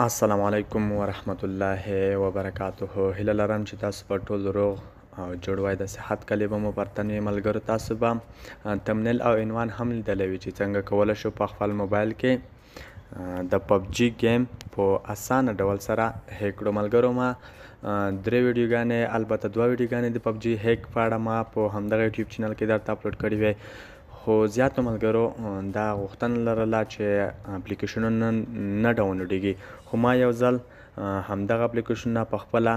السلام علیکم ورحمت الله وبرکاته. هیله لرم چې تاسو په ټول روغ او جوړ وای. د صحت کلي به مو برتن وي ملګرو. تاسو به تمنیل او عنوان هم لیدلی وي چې څنګه کولی شو په خپل موبایل کې د پبجي گیم په اسانه ډول سره هیک کړو. ملګرو ما 3 ویډیوګانې، البته 2 ویډیوګانې د پبجي هیک په اړه ما په همدغه یوټیوب چینل کې درته اپلوډ کړي وی، خو زیاتو ملګرو دا غوښتنه لرله چې اپلیکیشنونه نه ډاونلوډېږي، خو ما یو ځل همدغه اپلیکیشنونه په خپله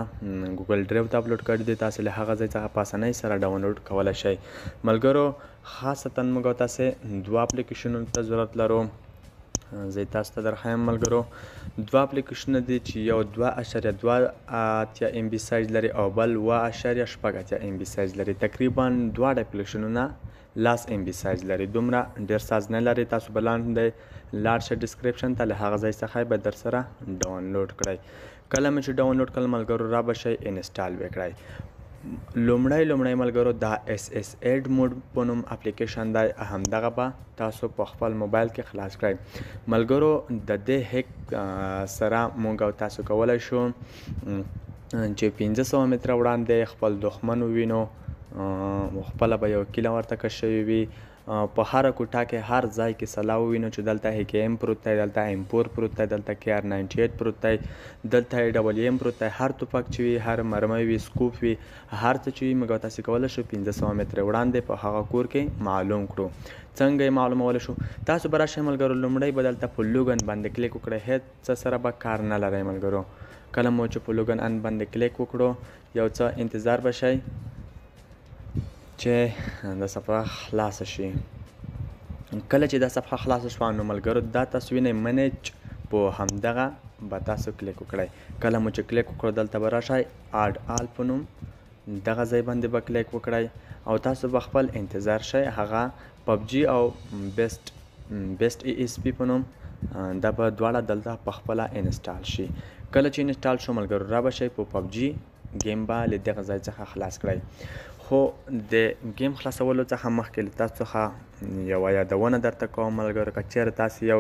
ګوګل ډرایو ته اپلوډ کړي دي. تاسې له هغه ځای څخه په اسانۍ سره ډاونلوډ کولی شئ. ملګرو خاصتا موږ او تاسې 2 اپلیکیشنونو ته ضرورت لرو. زه تاسو ته درښیم ملګرو 2 اپلیکیشنونه دي چې یو 2.2 ام بي سایز لري او بل 2.8 ام بي سایز لري. تقریبا دواړه اپلیکیشنونه 10 ام بي سایز لري. دومره ډیر سایز نه لري. تاسو به لاندې لاړ شئ ډسکریپشن ته، له هغه ځای څخه به در سره ډاونلوډ کړئ. کله مې چې ډاونلوډ کړل ملګرو را به شئ انسټال به کړئ. لومړی ملګرو دا اس اس ایډ موډ په نوم اپلیکیشن دی، همدغه به تاسو په خپل موبایل کې خلاص کړئ. ملګرو د دې هیک سره موږ او تاسو کولی شو چې 500 متره وړاندې خپل دښمن ووینو. خپله به یو کیله ورته کش شوې وي. په هره کوټه کې هر ځای کې سلا ووینو چې دلته HKM پروت دی، دلته M4 پروت دی، دلته KR98 پروت دی، دلته WM پروت دی. هر توپک چې وي، هر مرمۍ وي، سکوپ وي، هر څه چې وي موږ او تاسې کولی شو 500 متره وړاندې په هغه کور کې معلوم کړو. څنګه یې معلومولی شو؟ تاسو به راشئ ملګرو، لومړی به دلته په لوګن باندې کلیک وکړئ. هېڅ څه سره به کار نه لرئ ملګرو. کله مو چې په لوګن ان باندې کلیک وکړو یو څه انتظار به شئ چې د صفحه خلاصه شي. کله چې دا صفحه خلاصه شوه نو ملګرو دا تاسو وینئ منیج په همدغه به تاسو کلیک وکړئ. کله مو چې کلیک وکړو دلته به راشئ اډ آل په نوم دغه ځای باندې به کلیک وکړئ او تاسو به خپل انتظار شئ. هغه پبجي او بیسټ ای اس پی په نوم دا به دواړه دلته په خپله انسټال شي. کله چې انسټال شو ملګرو را به شئ په پبجي گیم به له دغه ځای څخه خلاص کړئ. خو د گیم خلاصولو څخه مخکې له تاسو څخه یوه یادونه درته کوم ملګرو. که چېرې تاسو یو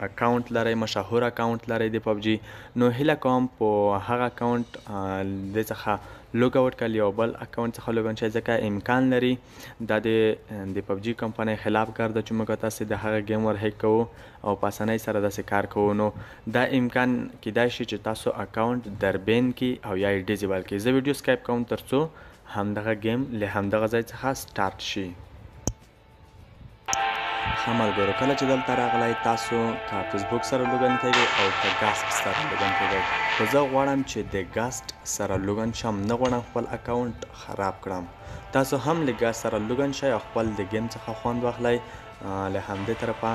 اکاونټ لرئ، مشهور اکاونټ لرئ د پبجي، نو هیله کوم په هغه اکاونټ د څخه لوګ آوټ کړئ، یو بل اکاونټ څخه لوګ ان شئ، ځکه امکان لري دا د پبجي کمپنۍ خلاف کار ده چې موږ تاسې د هغه گیم ور هیک کوو او په اسانۍ سره داسې کار کوو. نو دا امکان کیدای شي چې تاسو اکاونټ دربین کړي او یا یې ډیزیبل کړي. زه ویډیو سکایپ کوم تر څو همدغه گیم له همدغه ځای څخه سټارټ شي. ښه ملګرو کله چې دلته راغلی تاسو که فیسبوک سره لوګن کیږئ او که ګاسټ سره لوګن کیږئ، خو زه غواړم چې د ګاسټ سره لوګن شم، نه غواړم خپل اکاونټ خراب کړم. تاسو هم له ګاسټ سره لوګن شئ او خپل د گیم څخه خوند واخلئ. له همدې طرفه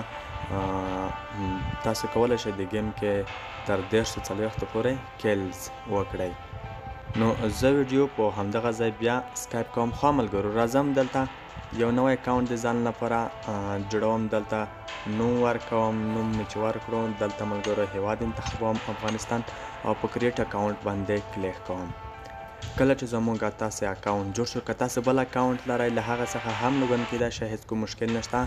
تاسو کولی شئ د گیم کې تر 40-40 پورې کیلز وکړئ. نو زه ویډیو په همدغه ځای بیا سکایپ کوم. ښه ملګرو راځم دلته یو نوی اکاونټ د ځان لپاره جوړوم. دلته نوم ورکوم. نوم مې چې ورکړو دلته ملګرو هیواد انتخابوم افغانستان او په کریټ اکاونټ باندې کلیک کوم. کله چې زموږ تاسې اکاونټ جوړ شو، که تاسې بل اکاونټ لرئ له هغه څخه هم لوګن کیدای شئ، هېڅ کوم مشکل نشته،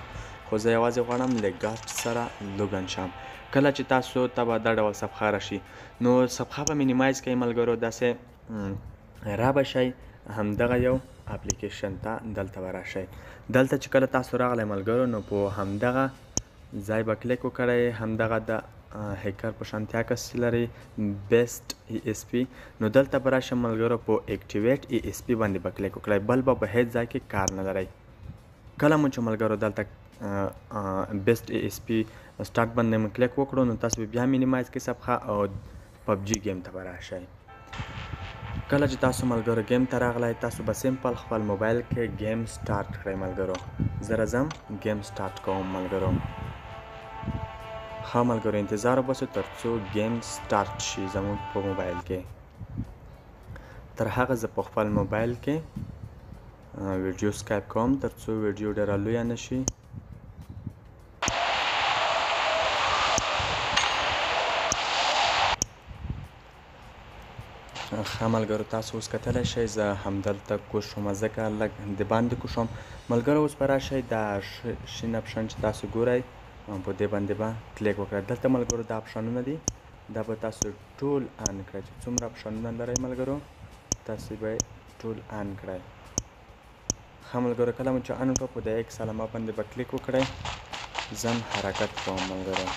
خو زه یوازې غواړم له ګاسټ سره لوګن شم. کله چې تاسو ته به دا ډول صفحه راشي نو صفحه به مینیمایز کړئ ملګرو. داسې را به شئ همدغه یو اپلیکیشن ته، دلته به راشئ. دلته چې کله تاسو راغلی ملګرو نو په همدغه ځای به کلیک وکړئ. همدغه د هیکر په شانتیا کس چې لري بیسټ ای اس پی، نو دلته به راشئ ملګرو په اکټیویټ ای اس پی باندې به کلیک وکړئ. بل به په هیڅ ځای کې کار نه لرئ. کله مو چې ملګرو دلته بیسټ ای اس پی سټارټ باندې مو کلیک وکړو نو تاسو بیا مینیمایز کړئ صفحه او پبجي گیم ته به راشئ. کله چې تاسو ملګرو گیم ته راغلی تاسو به سمپل خپل موبایل کې گیم سټارټ کړئ ملګرو. زه راځم گیم سټارټ کوم ملګرو. ښه ملګرو انتظار وباسو تر څو گیم سټارټ شي زموږ په موبایل کې. تر هغه زه په خپل موبایل کې ویډیو سکایپ کوم تر څو ویډیو ډېره لویه نه شي. ښه ملګرو تاسو اوس کتلی شئ زه همدلته کوږ شوم، ځکه لږ د باندې کوږ شوم. ملګرو اوس به راشئ دا شین اپشن چې تاسو ګورئ په دې باندې به کلیک وکړئ. دلته ملګرو دا اپشنونه دي دا به تاسو ټول آن کړئ چې څومره اپشنونه لرئ ملګرو تاسو به یې ټول آن کړئ. ښه ملګرو کله مو چې آن کړه په د یک سلامه باندې به کلیک وکړئ. زم حرکت کوم ملګرو.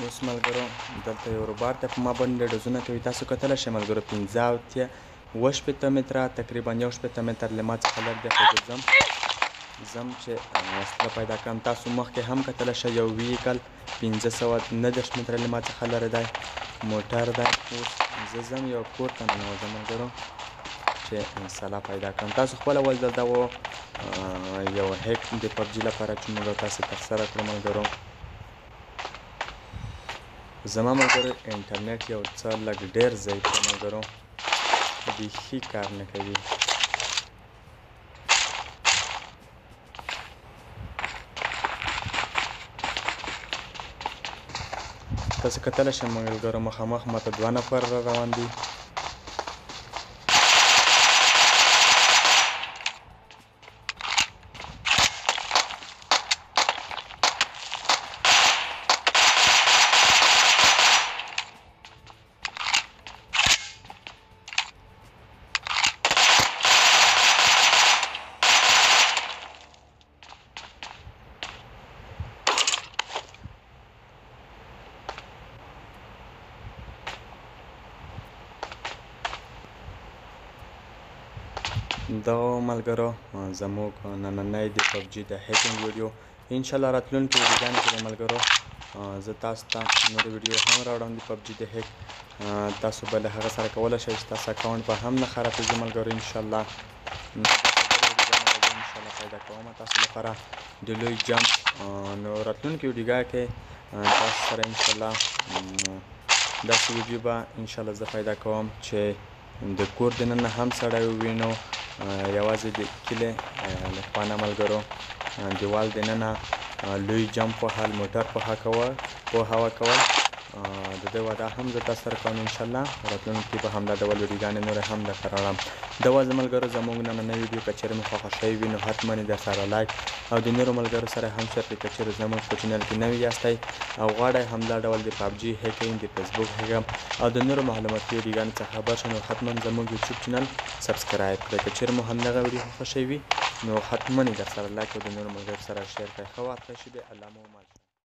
اوس ملګرو دلته یو روباټ دی په ما باندې ډزونه کوي. تاسو کتلی شئ ملګرو 85 متره تقریبا 1 متر له ما څخه لږ دی خو زم چې وسله پیدا کړم. تاسو مخکې هم کتلی شئ یو ویکل 590 متره له ما څخه لرې دی موټر دی. اوس زه ځم یو کور ته ننوځم ملګرو چې سلا پیدا کړم. تاسو خپله ول دلته یو هیک د پبجي لپاره چې موږ تاسو ترسره کړو ملګرو. زما ملګرو انټرنیټ یو څه لږ ډېر ضعیف دی ملګرو بیخي کار نه کوي. تاسو کتلی شئ ملګرو مخامخ ماته 2 نفر را روان دي. دا ملګرو زموږ نننی د پبجي د هیکینګ ویډیو. انشاءالله راتلونکي ویډیوګانو کې به ملګرو زه تاسو ته نور ویډیو هم راوړم د پبجي د هیک. تاسو به له هغه سره کولی شئ چې تاسو اکاونټ به هم نه خرابېږي ملګرو. انشاءالله انشاءالله پیدا کوم تاسو لپاره د لوی جمپ. نو راتلونکي ویډیوګانو کې تاسو سره انشاءالله داسې ویډیو به انشاءالله زه پیدا کوم چې د کور دننه هم سړی ووینو یوازې د کلي له خوا نه ملګرو دیوال دننه لوی جمپ وهل موټر پوهاوه کول د دې وعده هم زه تاسو سره کوم. انشاءالله راتلونکي به همدا ډول ویډیوګانې نورې هم درته راوړم. دا وه ملګرو زموږ نننی ویډیو. که چېرې مو خوښه شوې وي نو حتما یې درسره لایک او د نورو ملګرو سره هم شیر کړئ. که چېرې زموږ په چینل کې نوي یاستئ او غواړئ همدا ډول د پبجي هیکینګ د فیسبوک هیکینګ او د نورو معلوماتي ویډیوګانو څخه خبر شئ نو حتما زموږ یوټیوب چینل سبسکرایب کړئ. که چېرې مو همدغه ویډیو خوښه شوې وي نو حتما یې درسره لایک او د نورو ملګرو سره شیر کړئ. ښه وخت ښه شېبې الله مو مل